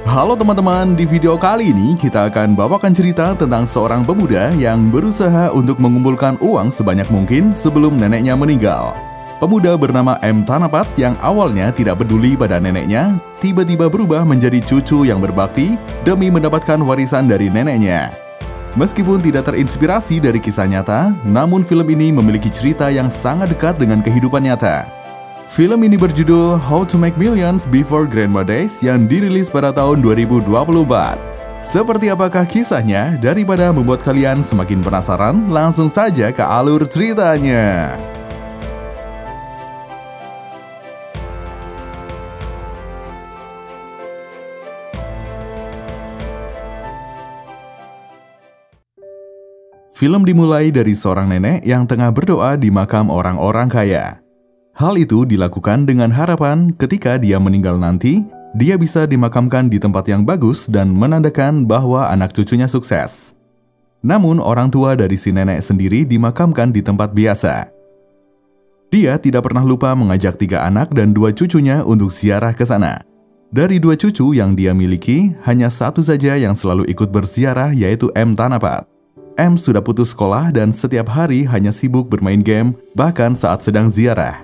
Halo teman-teman, di video kali ini kita akan bawakan cerita tentang seorang pemuda yang berusaha untuk mengumpulkan uang sebanyak mungkin sebelum neneknya meninggal. Pemuda bernama M. Tanapat yang awalnya tidak peduli pada neneknya, tiba-tiba berubah menjadi cucu yang berbakti demi mendapatkan warisan dari neneknya. Meskipun tidak terinspirasi dari kisah nyata, namun film ini memiliki cerita yang sangat dekat dengan kehidupan nyata. Film ini berjudul How to Make Millions Before Grandma Days yang dirilis pada tahun 2024. Seperti apakah kisahnya? Daripada membuat kalian semakin penasaran, langsung saja ke alur ceritanya. Film dimulai dari seorang nenek yang tengah berdoa di makam orang-orang kaya. Hal itu dilakukan dengan harapan ketika dia meninggal nanti, dia bisa dimakamkan di tempat yang bagus dan menandakan bahwa anak cucunya sukses. Namun orang tua dari si nenek sendiri dimakamkan di tempat biasa. Dia tidak pernah lupa mengajak 3 anak dan 2 cucunya untuk ziarah ke sana. Dari 2 cucu yang dia miliki, hanya 1 saja yang selalu ikut berziarah, yaitu M. Tanapat. M sudah putus sekolah dan setiap hari hanya sibuk bermain game, bahkan saat sedang ziarah.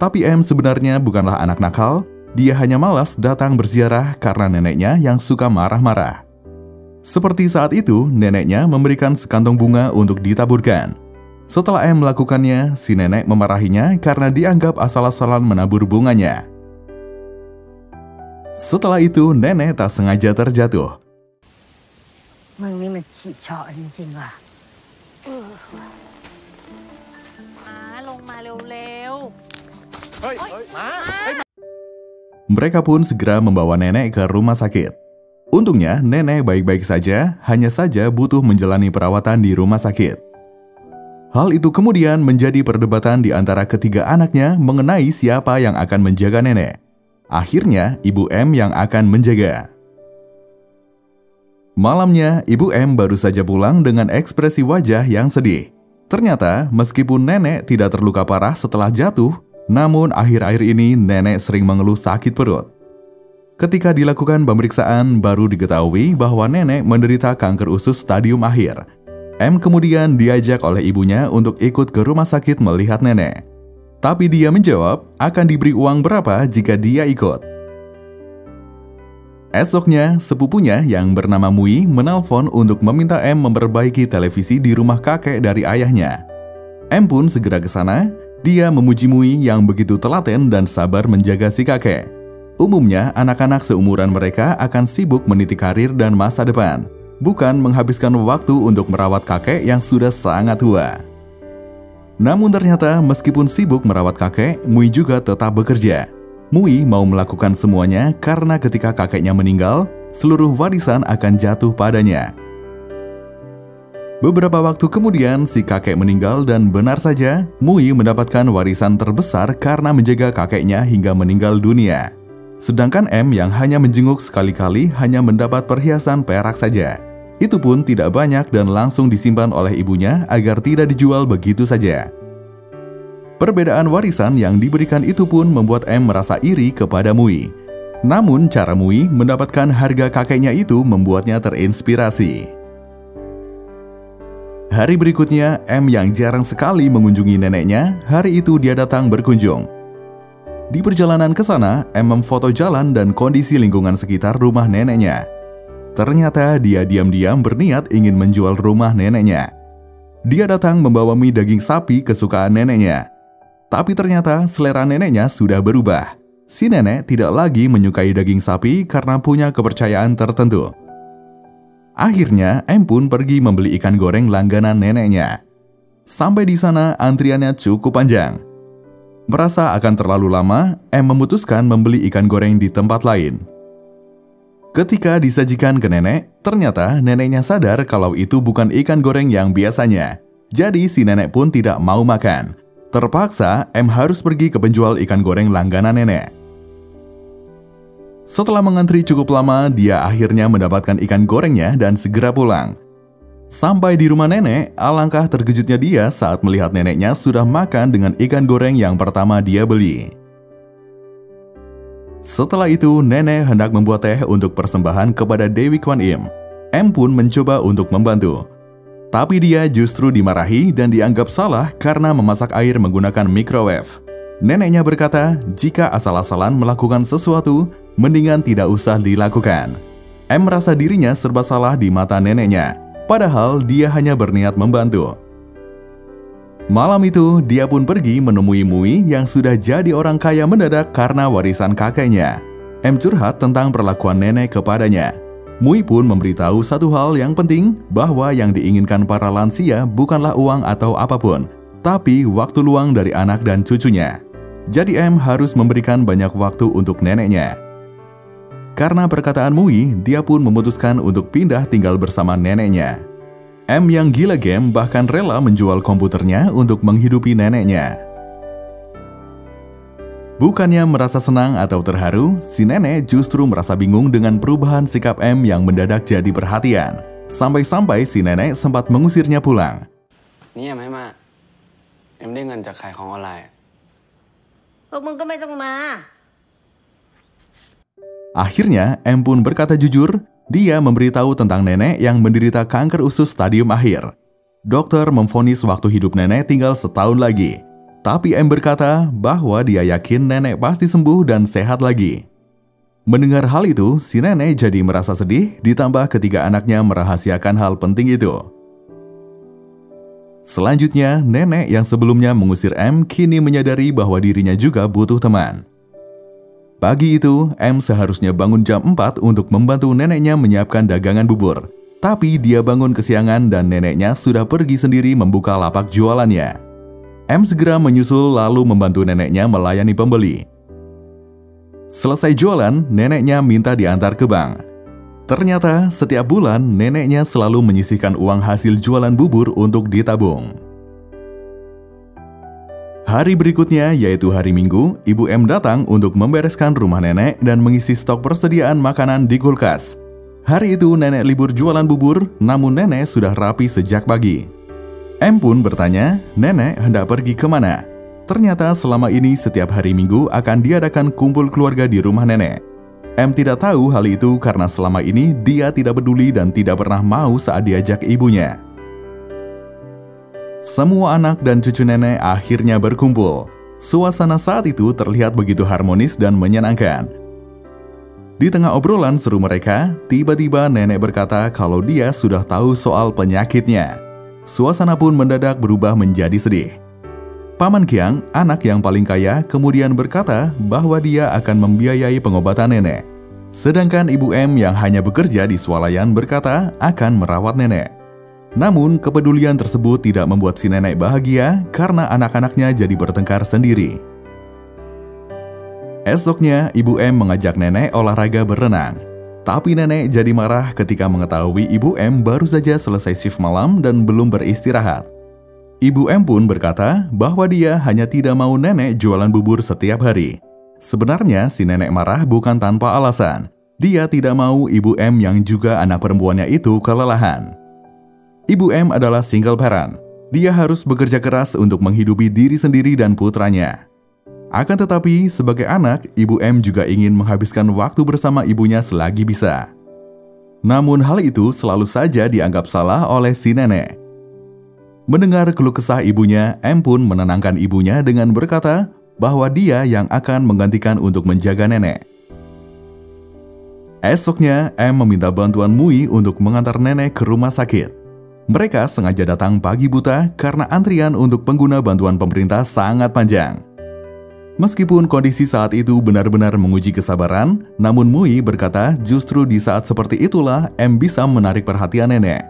Tapi M sebenarnya bukanlah anak nakal, dia hanya malas datang berziarah karena neneknya yang suka marah-marah. Seperti saat itu, neneknya memberikan sekantong bunga untuk ditaburkan. Setelah M melakukannya, si nenek memarahinya karena dianggap asal-asalan menabur bunganya. Setelah itu, nenek tak sengaja terjatuh. Mereka pun segera membawa nenek ke rumah sakit. Untungnya nenek baik-baik saja, hanya saja butuh menjalani perawatan di rumah sakit. Hal itu kemudian menjadi perdebatan di antara ketiga anaknya mengenai siapa yang akan menjaga nenek. Akhirnya Ibu M yang akan menjaga. Malamnya Ibu M baru saja pulang dengan ekspresi wajah yang sedih. Ternyata meskipun nenek tidak terluka parah setelah jatuh, namun akhir-akhir ini nenek sering mengeluh sakit perut. Ketika dilakukan pemeriksaan, baru diketahui bahwa nenek menderita kanker usus stadium akhir. M kemudian diajak oleh ibunya untuk ikut ke rumah sakit melihat nenek. Tapi dia menjawab akan diberi uang berapa jika dia ikut. Esoknya, sepupunya yang bernama Mui menelpon untuk meminta M memperbaiki televisi di rumah kakek dari ayahnya. M pun segera ke sana. Dia memuji Mui yang begitu telaten dan sabar menjaga si kakek. Umumnya, anak-anak seumuran mereka akan sibuk meniti karir dan masa depan, bukan menghabiskan waktu untuk merawat kakek yang sudah sangat tua. Namun ternyata, meskipun sibuk merawat kakek, Mui juga tetap bekerja. Mui mau melakukan semuanya karena ketika kakeknya meninggal, seluruh warisan akan jatuh padanya. Beberapa waktu kemudian, si kakek meninggal dan benar saja, Mui mendapatkan warisan terbesar karena menjaga kakeknya hingga meninggal dunia. Sedangkan M yang hanya menjenguk sekali-kali hanya mendapat perhiasan perak saja. Itu pun tidak banyak dan langsung disimpan oleh ibunya agar tidak dijual begitu saja. Perbedaan warisan yang diberikan itu pun membuat M merasa iri kepada Mui. Namun cara Mui mendapatkan harga kakeknya itu membuatnya terinspirasi. Hari berikutnya, M yang jarang sekali mengunjungi neneknya, hari itu dia datang berkunjung. Di perjalanan ke sana, M memfoto jalan dan kondisi lingkungan sekitar rumah neneknya. Ternyata dia diam-diam berniat ingin menjual rumah neneknya. Dia datang membawa mie daging sapi kesukaan neneknya. Tapi ternyata selera neneknya sudah berubah. Si nenek tidak lagi menyukai daging sapi karena punya kepercayaan tertentu. Akhirnya, M pun pergi membeli ikan goreng langganan neneknya. Sampai di sana, antriannya cukup panjang. Merasa akan terlalu lama, M memutuskan membeli ikan goreng di tempat lain. Ketika disajikan ke nenek, ternyata neneknya sadar kalau itu bukan ikan goreng yang biasanya. Jadi si nenek pun tidak mau makan. Terpaksa, M harus pergi ke penjual ikan goreng langganan nenek. Setelah mengantri cukup lama, dia akhirnya mendapatkan ikan gorengnya dan segera pulang. Sampai di rumah nenek, alangkah terkejutnya dia saat melihat neneknya sudah makan dengan ikan goreng yang pertama dia beli. Setelah itu, nenek hendak membuat teh untuk persembahan kepada Dewi Kwan Im. M pun mencoba untuk membantu. Tapi dia justru dimarahi dan dianggap salah karena memasak air menggunakan microwave. Neneknya berkata, jika asal-asalan melakukan sesuatu, mendingan tidak usah dilakukan. M merasa dirinya serba salah di mata neneknya, padahal dia hanya berniat membantu. Malam itu, dia pun pergi menemui Mui yang sudah jadi orang kaya mendadak karena warisan kakeknya. M curhat tentang perlakuan nenek kepadanya. Mui pun memberitahu satu hal yang penting, bahwa yang diinginkan para lansia bukanlah uang atau apapun, tapi waktu luang dari anak dan cucunya. Jadi M harus memberikan banyak waktu untuk neneknya. Karena perkataan Mui, dia pun memutuskan untuk pindah tinggal bersama neneknya. M yang gila game bahkan rela menjual komputernya untuk menghidupi neneknya. Bukannya merasa senang atau terharu, si nenek justru merasa bingung dengan perubahan sikap M yang mendadak jadi perhatian. Sampai-sampai si nenek sempat mengusirnya pulang. Ini ya Mama, Mได้เงินจากขายของออนไลน์ พวกมึงก็ไม่ต้องมา Akhirnya, M pun berkata jujur. Dia memberitahu tentang nenek yang menderita kanker usus stadium akhir. Dokter memvonis waktu hidup nenek tinggal setahun lagi. Tapi M berkata bahwa dia yakin nenek pasti sembuh dan sehat lagi. Mendengar hal itu, si nenek jadi merasa sedih, ditambah ketiga anaknya merahasiakan hal penting itu. Selanjutnya, nenek yang sebelumnya mengusir M kini menyadari bahwa dirinya juga butuh teman. Pagi itu, M seharusnya bangun jam 4 untuk membantu neneknya menyiapkan dagangan bubur. Tapi dia bangun kesiangan dan neneknya sudah pergi sendiri membuka lapak jualannya. M segera menyusul lalu membantu neneknya melayani pembeli. Selesai jualan, neneknya minta diantar ke bank. Ternyata setiap bulan neneknya selalu menyisihkan uang hasil jualan bubur untuk ditabung. Hari berikutnya, yaitu hari Minggu, Ibu M datang untuk membereskan rumah nenek dan mengisi stok persediaan makanan di kulkas. Hari itu nenek libur jualan bubur, namun nenek sudah rapi sejak pagi. M pun bertanya, nenek hendak pergi kemana? Ternyata selama ini setiap hari Minggu akan diadakan kumpul keluarga di rumah nenek. M tidak tahu hal itu karena selama ini dia tidak peduli dan tidak pernah mau saat diajak ibunya. Semua anak dan cucu nenek akhirnya berkumpul. Suasana saat itu terlihat begitu harmonis dan menyenangkan. Di tengah obrolan seru mereka, tiba-tiba nenek berkata kalau dia sudah tahu soal penyakitnya. Suasana pun mendadak berubah menjadi sedih. Paman Kiang, anak yang paling kaya, kemudian berkata bahwa dia akan membiayai pengobatan nenek. Sedangkan Ibu M yang hanya bekerja di swalayan berkata akan merawat nenek. Namun, kepedulian tersebut tidak membuat si nenek bahagia karena anak-anaknya jadi bertengkar sendiri. Esoknya, Ibu M mengajak nenek olahraga berenang. Tapi nenek jadi marah ketika mengetahui Ibu M baru saja selesai shift malam dan belum beristirahat. Ibu M pun berkata bahwa dia hanya tidak mau nenek jualan bubur setiap hari. Sebenarnya, si nenek marah bukan tanpa alasan. Dia tidak mau Ibu M yang juga anak perempuannya itu kelelahan. Ibu M adalah single parent. Dia harus bekerja keras untuk menghidupi diri sendiri dan putranya. Akan tetapi, sebagai anak, Ibu M juga ingin menghabiskan waktu bersama ibunya selagi bisa. Namun hal itu selalu saja dianggap salah oleh si nenek. Mendengar keluh kesah ibunya, M pun menenangkan ibunya dengan berkata bahwa dia yang akan menggantikan untuk menjaga nenek. Esoknya, M meminta bantuan Mui untuk mengantar nenek ke rumah sakit. Mereka sengaja datang pagi buta karena antrian untuk pengguna bantuan pemerintah sangat panjang. Meskipun kondisi saat itu benar-benar menguji kesabaran, namun Mui berkata justru di saat seperti itulah M bisa menarik perhatian nenek.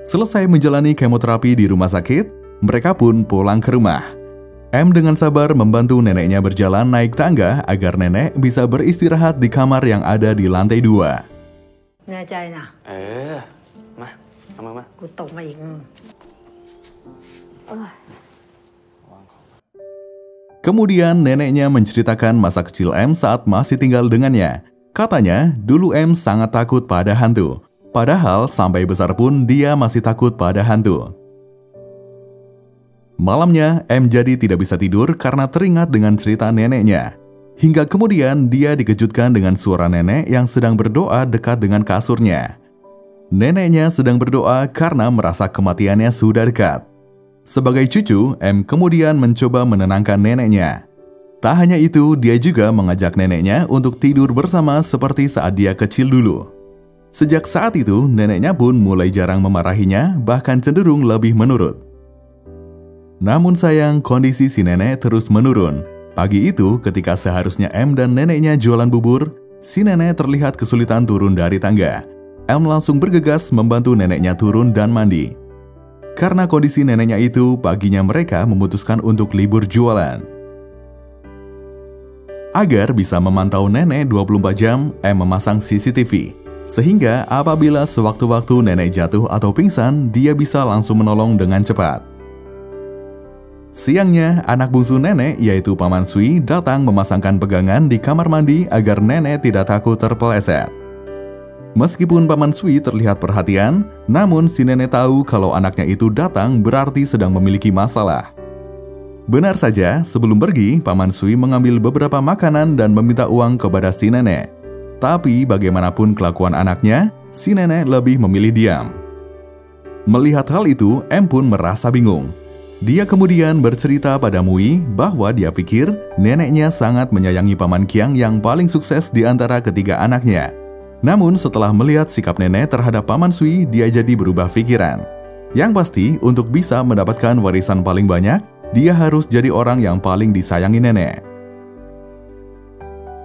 Selesai menjalani kemoterapi di rumah sakit, mereka pun pulang ke rumah. M dengan sabar membantu neneknya berjalan naik tangga agar nenek bisa beristirahat di kamar yang ada di lantai 2. แน่ใจนะ มาเอามา กูตกมาอีกโอ้ย Kemudian neneknya menceritakan masa kecil M saat masih tinggal dengannya. Katanya, dulu M sangat takut pada hantu. Padahal sampai besar pun dia masih takut pada hantu. Malamnya, M jadi tidak bisa tidur karena teringat dengan cerita neneknya. Hingga kemudian dia dikejutkan dengan suara nenek yang sedang berdoa dekat dengan kasurnya. Neneknya sedang berdoa karena merasa kematiannya sudah dekat. Sebagai cucu, M kemudian mencoba menenangkan neneknya. Tak hanya itu, dia juga mengajak neneknya untuk tidur bersama seperti saat dia kecil dulu. Sejak saat itu, neneknya pun mulai jarang memarahinya, bahkan cenderung lebih menurut. Namun sayang, kondisi si nenek terus menurun. Pagi itu, ketika seharusnya M dan neneknya jualan bubur, si nenek terlihat kesulitan turun dari tangga. M langsung bergegas membantu neneknya turun dan mandi. Karena kondisi neneknya itu, paginya mereka memutuskan untuk libur jualan. Agar bisa memantau nenek 24 jam, M memasang CCTV. Sehingga apabila sewaktu-waktu nenek jatuh atau pingsan, dia bisa langsung menolong dengan cepat. Siangnya, anak bungsu nenek yaitu Paman Sui datang memasangkan pegangan di kamar mandi agar nenek tidak takut terpeleset. Meskipun Paman Sui terlihat perhatian, namun si nenek tahu kalau anaknya itu datang berarti sedang memiliki masalah. Benar saja, sebelum pergi, Paman Sui mengambil beberapa makanan dan meminta uang kepada si nenek. Tapi bagaimanapun kelakuan anaknya, si nenek lebih memilih diam. Melihat hal itu, M pun merasa bingung. Dia kemudian bercerita pada Mui bahwa dia pikir neneknya sangat menyayangi Paman Kiang yang paling sukses di antara ketiga anaknya. Namun setelah melihat sikap nenek terhadap Paman Sui, dia jadi berubah pikiran. Yang pasti, untuk bisa mendapatkan warisan paling banyak, dia harus jadi orang yang paling disayangi nenek.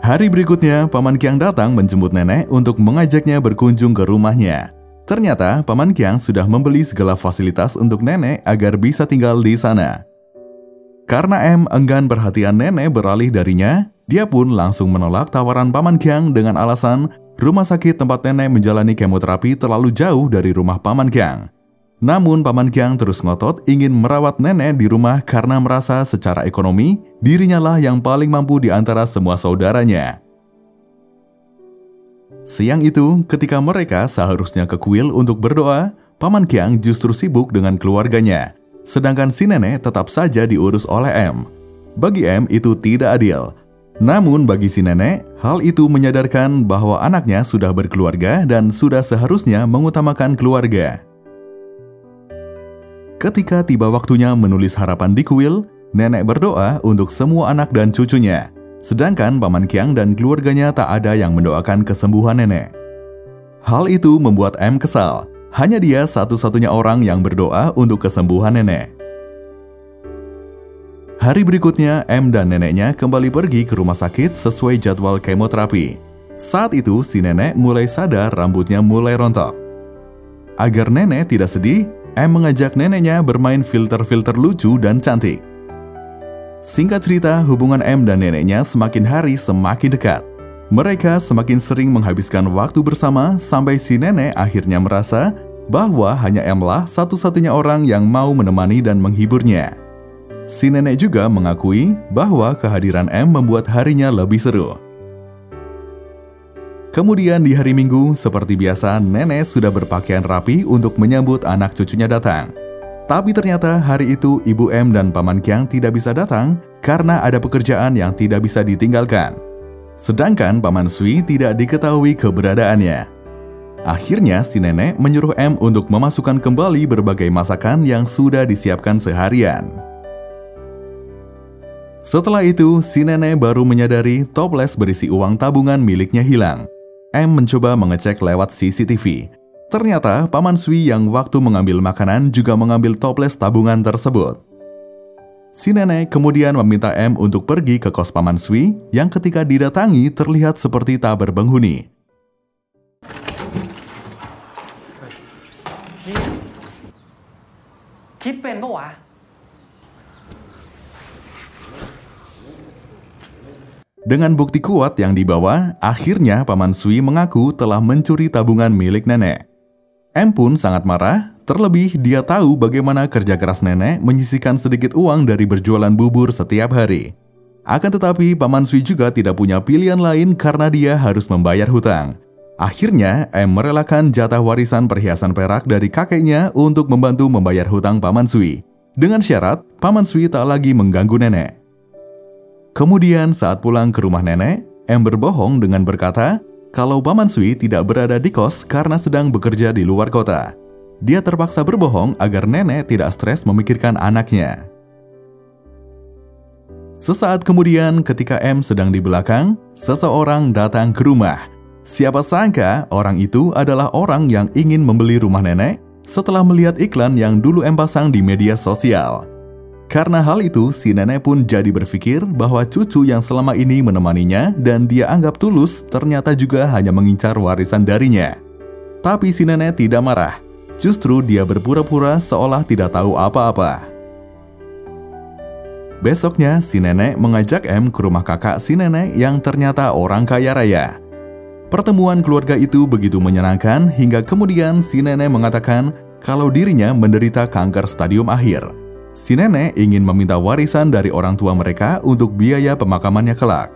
Hari berikutnya, Paman Kiang datang menjemput nenek untuk mengajaknya berkunjung ke rumahnya. Ternyata, Paman Kiang sudah membeli segala fasilitas untuk nenek agar bisa tinggal di sana. Karena M enggan perhatian nenek beralih darinya, dia pun langsung menolak tawaran Paman Kiang dengan alasan rumah sakit tempat nenek menjalani kemoterapi terlalu jauh dari rumah Paman Kiang. Namun Paman Kiang terus ngotot ingin merawat nenek di rumah karena merasa secara ekonomi, dirinya lah yang paling mampu di antara semua saudaranya. Siang itu, ketika mereka seharusnya ke kuil untuk berdoa, Paman Kiang justru sibuk dengan keluarganya. Sedangkan si nenek tetap saja diurus oleh M. Bagi M itu tidak adil. Namun bagi si nenek, hal itu menyadarkan bahwa anaknya sudah berkeluarga dan sudah seharusnya mengutamakan keluarga. Ketika tiba waktunya menulis harapan di kuil, nenek berdoa untuk semua anak dan cucunya. Sedangkan Paman Kiang dan keluarganya tak ada yang mendoakan kesembuhan nenek. Hal itu membuat M kesal. Hanya dia satu-satunya orang yang berdoa untuk kesembuhan nenek. Hari berikutnya, M dan neneknya kembali pergi ke rumah sakit sesuai jadwal kemoterapi. Saat itu, si nenek mulai sadar rambutnya mulai rontok. Agar nenek tidak sedih, M mengajak neneknya bermain filter-filter lucu dan cantik. Singkat cerita, hubungan M dan neneknya semakin hari semakin dekat. Mereka semakin sering menghabiskan waktu bersama sampai si nenek akhirnya merasa bahwa hanya M lah satu-satunya orang yang mau menemani dan menghiburnya. Si nenek juga mengakui bahwa kehadiran M membuat harinya lebih seru. Kemudian di hari Minggu, seperti biasa, nenek sudah berpakaian rapi untuk menyambut anak cucunya datang. Tapi ternyata hari itu Ibu M dan Paman Kiang tidak bisa datang karena ada pekerjaan yang tidak bisa ditinggalkan. Sedangkan Paman Sui tidak diketahui keberadaannya. Akhirnya si nenek menyuruh M untuk memasukkan kembali berbagai masakan yang sudah disiapkan seharian. Setelah itu, si nenek baru menyadari toples berisi uang tabungan miliknya hilang. M mencoba mengecek lewat CCTV. Ternyata Paman Sui yang waktu mengambil makanan juga mengambil toples tabungan tersebut. Si nenek kemudian meminta M untuk pergi ke kos Paman Sui yang ketika didatangi terlihat seperti tak berpenghuni. Dengan bukti kuat yang dibawa, akhirnya Paman Sui mengaku telah mencuri tabungan milik nenek. M pun sangat marah, terlebih dia tahu bagaimana kerja keras nenek menyisihkan sedikit uang dari berjualan bubur setiap hari. Akan tetapi Paman Sui juga tidak punya pilihan lain karena dia harus membayar hutang. Akhirnya M merelakan jatah warisan perhiasan perak dari kakeknya untuk membantu membayar hutang Paman Sui. Dengan syarat, Paman Sui tak lagi mengganggu nenek. Kemudian saat pulang ke rumah nenek, M berbohong dengan berkata kalau Paman Sui tidak berada di kos karena sedang bekerja di luar kota. Dia terpaksa berbohong agar nenek tidak stres memikirkan anaknya. Sesaat kemudian ketika M sedang di belakang, seseorang datang ke rumah. Siapa sangka orang itu adalah orang yang ingin membeli rumah nenek setelah melihat iklan yang dulu M pasang di media sosial. Karena hal itu, si nenek pun jadi berpikir bahwa cucu yang selama ini menemaninya dan dia anggap tulus ternyata juga hanya mengincar warisan darinya. Tapi si nenek tidak marah. Justru dia berpura-pura seolah tidak tahu apa-apa. Besoknya, si nenek mengajak M ke rumah kakak si nenek yang ternyata orang kaya raya. Pertemuan keluarga itu begitu menyenangkan hingga kemudian si nenek mengatakan kalau dirinya menderita kanker stadium akhir. Si nenek ingin meminta warisan dari orang tua mereka untuk biaya pemakamannya kelak.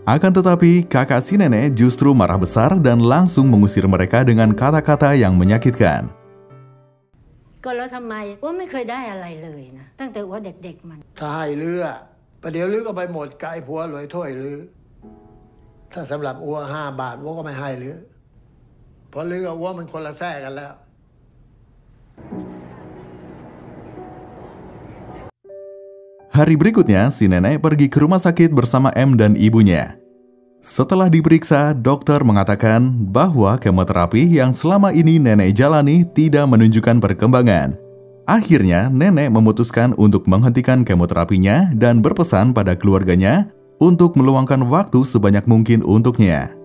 Akan tetapi, kakak si nenek justru marah besar dan langsung mengusir mereka dengan kata-kata yang menyakitkan. ก็แล้วทำไมว่าไม่เคยได้อะไรเลยนะตั้งแต่ว่าเด็กๆมัน ถ้าให้ลืออะประเดี๋ยวลือก็ไปหมดกับไอ้ผัวรวยถ้วยลือถ้าสำหรับอัว5 บาทอัวก็ไม่ให้ลือเพราะลือกับอัวมันคนละแท้กันแล้ว Hari berikutnya, si nenek pergi ke rumah sakit bersama M dan ibunya. Setelah diperiksa, dokter mengatakan bahwa kemoterapi yang selama ini nenek jalani tidak menunjukkan perkembangan. Akhirnya, nenek memutuskan untuk menghentikan kemoterapinya dan berpesan pada keluarganya untuk meluangkan waktu sebanyak mungkin untuknya.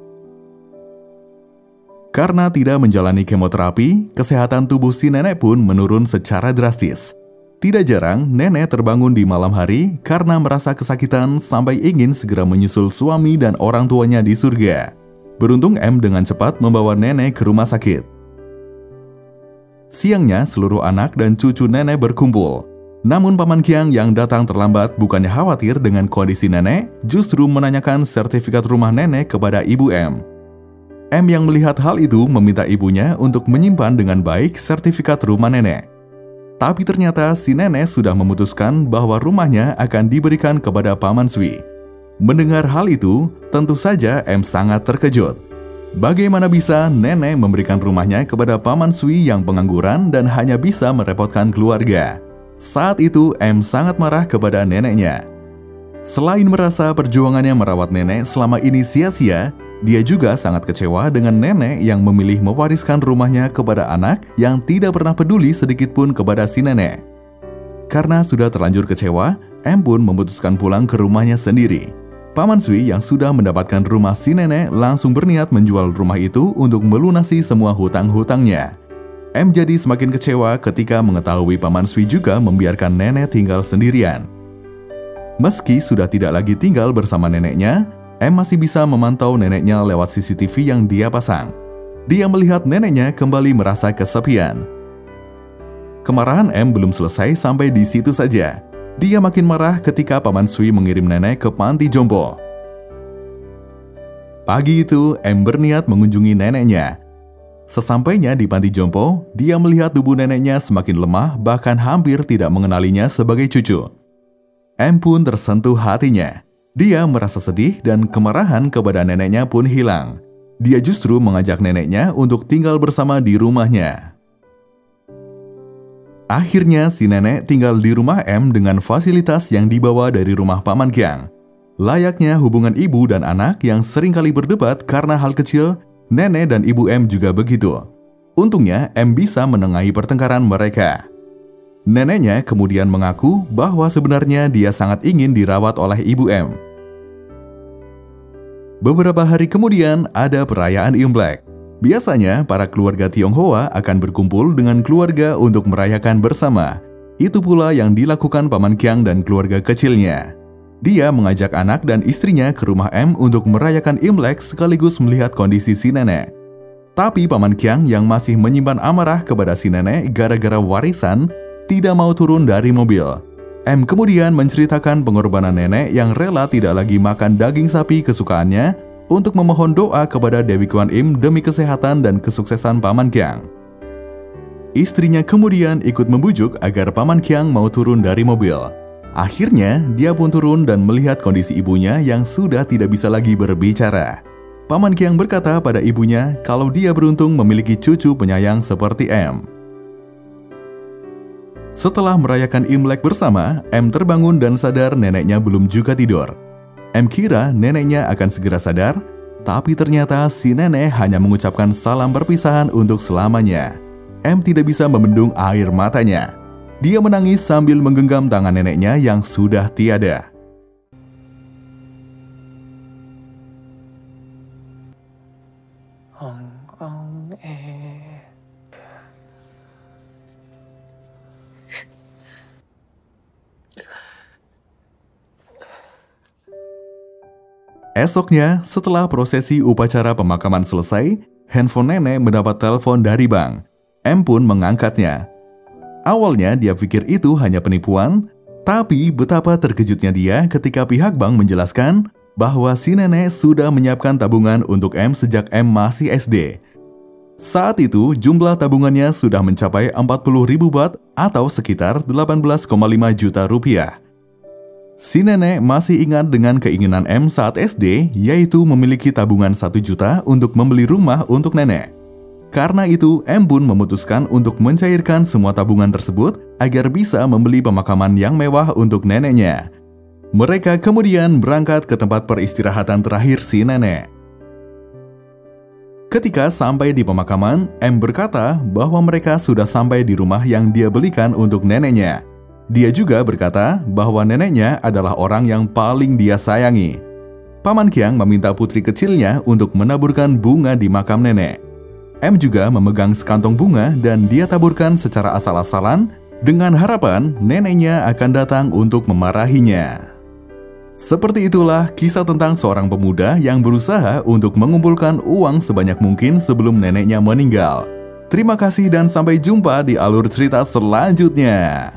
Karena tidak menjalani kemoterapi, kesehatan tubuh si nenek pun menurun secara drastis. Tidak jarang, nenek terbangun di malam hari karena merasa kesakitan sampai ingin segera menyusul suami dan orang tuanya di surga. Beruntung M dengan cepat membawa nenek ke rumah sakit. Siangnya, seluruh anak dan cucu nenek berkumpul. Namun Paman Kiang yang datang terlambat bukannya khawatir dengan kondisi nenek, justru menanyakan sertifikat rumah nenek kepada Ibu M. M yang melihat hal itu meminta ibunya untuk menyimpan dengan baik sertifikat rumah nenek. Tapi ternyata si nenek sudah memutuskan bahwa rumahnya akan diberikan kepada Paman Sui. Mendengar hal itu, tentu saja M sangat terkejut. Bagaimana bisa nenek memberikan rumahnya kepada Paman Sui yang pengangguran dan hanya bisa merepotkan keluarga? Saat itu M sangat marah kepada neneknya. Selain merasa perjuangannya merawat nenek selama ini sia-sia, dia juga sangat kecewa dengan nenek yang memilih mewariskan rumahnya kepada anak yang tidak pernah peduli sedikitpun kepada si nenek. Karena sudah terlanjur kecewa, M pun memutuskan pulang ke rumahnya sendiri. Paman Sui yang sudah mendapatkan rumah si nenek langsung berniat menjual rumah itu untuk melunasi semua hutang-hutangnya. M jadi semakin kecewa ketika mengetahui Paman Sui juga membiarkan nenek tinggal sendirian. Meski sudah tidak lagi tinggal bersama neneknya, M masih bisa memantau neneknya lewat CCTV yang dia pasang. Dia melihat neneknya kembali merasa kesepian. Kemarahan M belum selesai sampai di situ saja. Dia makin marah ketika Paman Sui mengirim nenek ke panti jompo. Pagi itu, M berniat mengunjungi neneknya. Sesampainya di panti jompo, dia melihat tubuh neneknya semakin lemah bahkan hampir tidak mengenalinya sebagai cucu. M pun tersentuh hatinya. Dia merasa sedih dan kemarahan kepada neneknya pun hilang. Dia justru mengajak neneknya untuk tinggal bersama di rumahnya. Akhirnya si nenek tinggal di rumah M dengan fasilitas yang dibawa dari rumah Paman Kiang. Layaknya hubungan ibu dan anak yang seringkali berdebat karena hal kecil, nenek dan ibu M juga begitu. Untungnya M bisa menengahi pertengkaran mereka. Neneknya kemudian mengaku bahwa sebenarnya dia sangat ingin dirawat oleh ibu M. Beberapa hari kemudian ada perayaan Imlek. Biasanya para keluarga Tionghoa akan berkumpul dengan keluarga untuk merayakan bersama. Itu pula yang dilakukan Paman Kiang dan keluarga kecilnya. Dia mengajak anak dan istrinya ke rumah M untuk merayakan Imlek sekaligus melihat kondisi si nenek. Tapi Paman Kiang yang masih menyimpan amarah kepada si nenek gara-gara warisan tidak mau turun dari mobil. M kemudian menceritakan pengorbanan nenek yang rela tidak lagi makan daging sapi kesukaannya untuk memohon doa kepada Dewi Kuan Im demi kesehatan dan kesuksesan Paman Kiang. Istrinya kemudian ikut membujuk agar Paman Kiang mau turun dari mobil. Akhirnya, dia pun turun dan melihat kondisi ibunya yang sudah tidak bisa lagi berbicara. Paman Kyang berkata pada ibunya kalau dia beruntung memiliki cucu penyayang seperti M. Setelah merayakan Imlek bersama, M terbangun dan sadar neneknya belum juga tidur. M kira neneknya akan segera sadar, tapi ternyata si nenek hanya mengucapkan salam perpisahan untuk selamanya. M tidak bisa membendung air matanya. Dia menangis sambil menggenggam tangan neneknya yang sudah tiada. Esoknya, setelah prosesi upacara pemakaman selesai, handphone nenek mendapat telepon dari bank. M pun mengangkatnya. Awalnya dia pikir itu hanya penipuan, tapi betapa terkejutnya dia ketika pihak bank menjelaskan bahwa si nenek sudah menyiapkan tabungan untuk M sejak M masih SD. Saat itu, jumlah tabungannya sudah mencapai 40.000 baht atau sekitar 18,5 juta rupiah. Si nenek masih ingat dengan keinginan M saat SD, yaitu memiliki tabungan 1 juta untuk membeli rumah untuk nenek. Karena itu, M pun memutuskan untuk mencairkan semua tabungan tersebut agar bisa membeli pemakaman yang mewah untuk neneknya. Mereka kemudian berangkat ke tempat peristirahatan terakhir si nenek. Ketika sampai di pemakaman, M berkata bahwa mereka sudah sampai di rumah yang dia belikan untuk neneknya. Dia juga berkata bahwa neneknya adalah orang yang paling dia sayangi. Paman Kyang meminta putri kecilnya untuk menaburkan bunga di makam nenek. M juga memegang sekantong bunga dan dia taburkan secara asal-asalan dengan harapan neneknya akan datang untuk memarahinya. Seperti itulah kisah tentang seorang pemuda yang berusaha untuk mengumpulkan uang sebanyak mungkin sebelum neneknya meninggal. Terima kasih dan sampai jumpa di alur cerita selanjutnya.